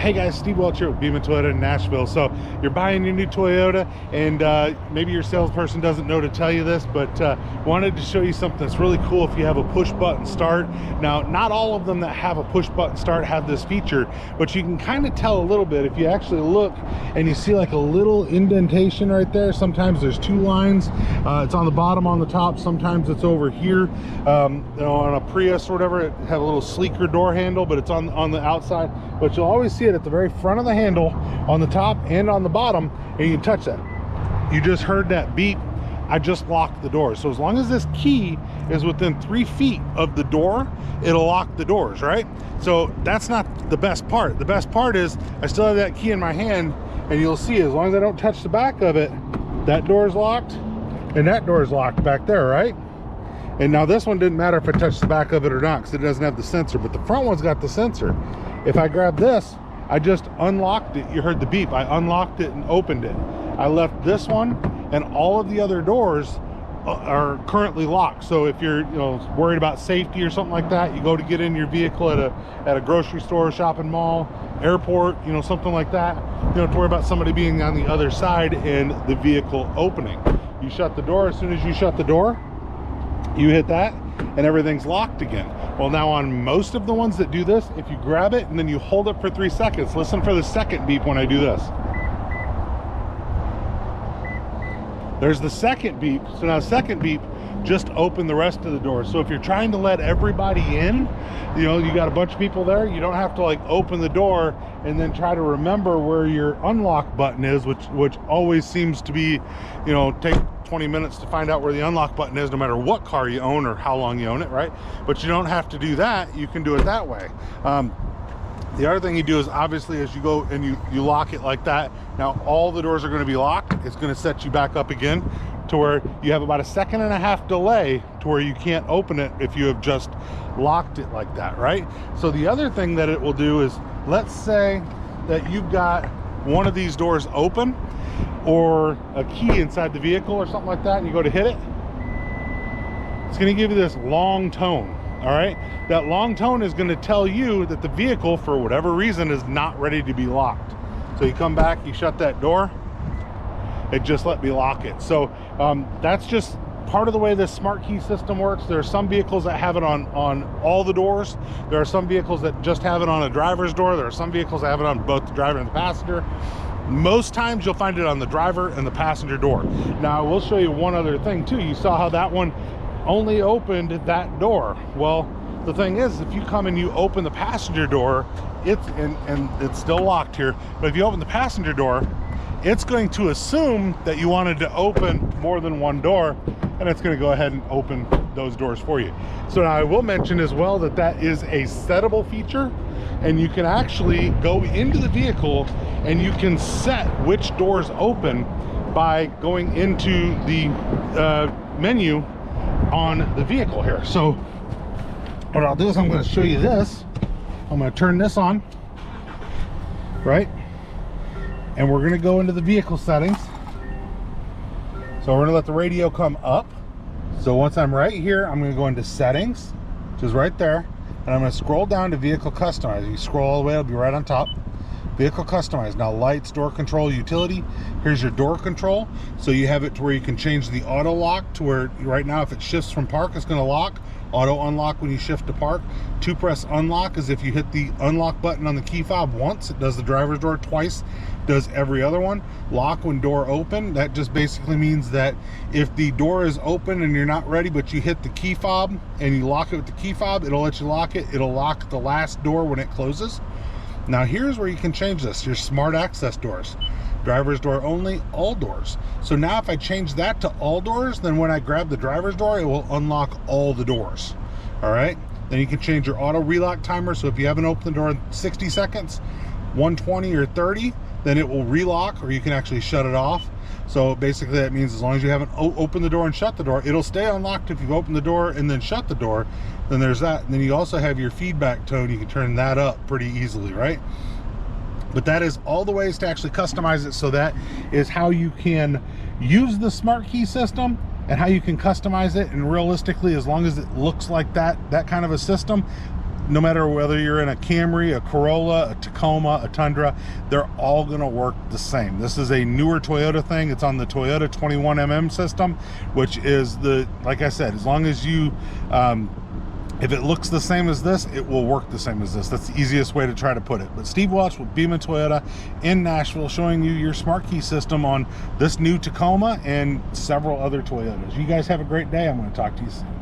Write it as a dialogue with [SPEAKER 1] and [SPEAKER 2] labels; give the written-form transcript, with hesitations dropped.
[SPEAKER 1] Hey guys, Steve Welcher with Beeman Toyota in Nashville. So you're buying your new Toyota and maybe your salesperson doesn't know to tell you this, but wanted to show you something that's really cool if you have a push button start. Now, not all of them that have a push button start have this feature, but you can kind of tell a little bit if you actually look and you see like a little indentation right there. Sometimes there's two lines. It's on the bottom, on the top. Sometimes it's over here. You know, on a Prius or whatever, it have a little sleeker door handle, but it's on the outside. But you'll always see it at the very front of the handle, on the top and on the bottom, and you can touch that. You just heard that beep. I just locked the door. So as long as this key is within 3 feet of the door, it'll lock the doors, right? So that's not the best part. The best part is I still have that key in my hand, and you'll see as long as I don't touch the back of it, that door is locked and that door is locked back there, right? And now this one didn't matter if I touched the back of it or not because it doesn't have the sensor, but the front one's got the sensor. If I grab this, I just unlocked it. You heard the beep. I unlocked it and opened it. I left this one, and all of the other doors are currently locked. So if you're worried about safety or something like that, you go to get in your vehicle at a grocery store, shopping mall, airport, something like that, you don't have to worry about somebody being on the other side and the vehicle opening. You shut the door. As soon as you shut the door, you hit that and everything's locked again. Well, now on most of the ones that do this, if you grab it and then you hold it for 3 seconds, listen for the second beep when I do this. There's the second beep. So now second beep, just open the rest of the doors. So if you're trying to let everybody in, you got a bunch of people there, you don't have to like open the door and then try to remember where your unlock button is, which always seems to be, take 20 minutes to find out where the unlock button is, no matter what car you own or how long you own it, right? But you don't have to do that. You can do it that way. The other thing you do is obviously as you go and you lock it like that, now all the doors are going to be locked. It's going to set you back up again to where you have about a 1.5 second delay to where you can't open it if you have just locked it like that, right? So the other thing that it will do is, let's say that you've got one of these doors open or a key inside the vehicle or something like that, and you go to hit it, it's going to give you this long tone. All right, that long tone is going to tell you that the vehicle, for whatever reason, is not ready to be locked. So you come back, you shut that door, it just let me lock it. So that's just part of the way this smart key system works. There are some vehicles that have it on all the doors. There are some vehicles that just have it on a driver's door. There are some vehicles that have it on both the driver and the passenger. Most times you'll find it on the driver and the passenger door. Now I will show you one other thing too. You saw how that one only opened that door. Well, the thing is, if you come and you open the passenger door, and it's still locked here, but if you open the passenger door, it's going to assume that you wanted to open more than one door, and it's going to go ahead and open those doors for you. So now I will mention as well that is a settable feature, and you can actually go into the vehicle and you can set which doors open by going into the menu on the vehicle here. So what I'll do is I'm going to show you this. I'm going to turn this on, right? And we're going to go into the vehicle settings. So we're going to let the radio come up. So once I'm right here, I'm going to go into settings, which is right there. And I'm going to scroll down to vehicle customize. You scroll all the way, it'll be right on top. Vehicle customize. Now lights, door control, utility. Here's your door control. So you have it to where you can change the auto lock to where right now if it shifts from park, it's going to lock. Auto unlock when you shift to park. 2-press unlock is if you hit the unlock button on the key fob once, it does the driver's door. Twice does every other one. Lock when door open. That just basically means that if the door is open and you're not ready, but you hit the key fob and you lock it with the key fob, it'll let you lock it. It'll lock the last door when it closes. Now here's where you can change this. Your smart access doors. Driver's door only, all doors. So now if I change that to all doors, then when I grab the driver's door, it will unlock all the doors. All right. Then you can change your auto relock timer. So if you haven't opened the door in 60 seconds, 120 or 30, then it will relock, or you can actually shut it off. So basically that means as long as you haven't opened the door and shut the door, it'll stay unlocked if you've opened the door and then shut the door. Then there's that. And then you also have your feedback tone. You can turn that up pretty easily, right? But that is all the ways to actually customize it. So that is how you can use the smart key system and how you can customize it. And realistically, as long as it looks like that kind of a system, no matter whether you're in a Camry, a Corolla, a Tacoma, a Tundra, they're all going to work the same. This is a newer Toyota thing. It's on the Toyota 21mm system, which is the, like I said, as long as you, if it looks the same as this, it will work the same as this. That's the easiest way to try to put it. But Steve Welch with Beaman Toyota in Nashville, showing you your smart key system on this new Tacoma and several other Toyotas. You guys have a great day. I'm going to talk to you soon.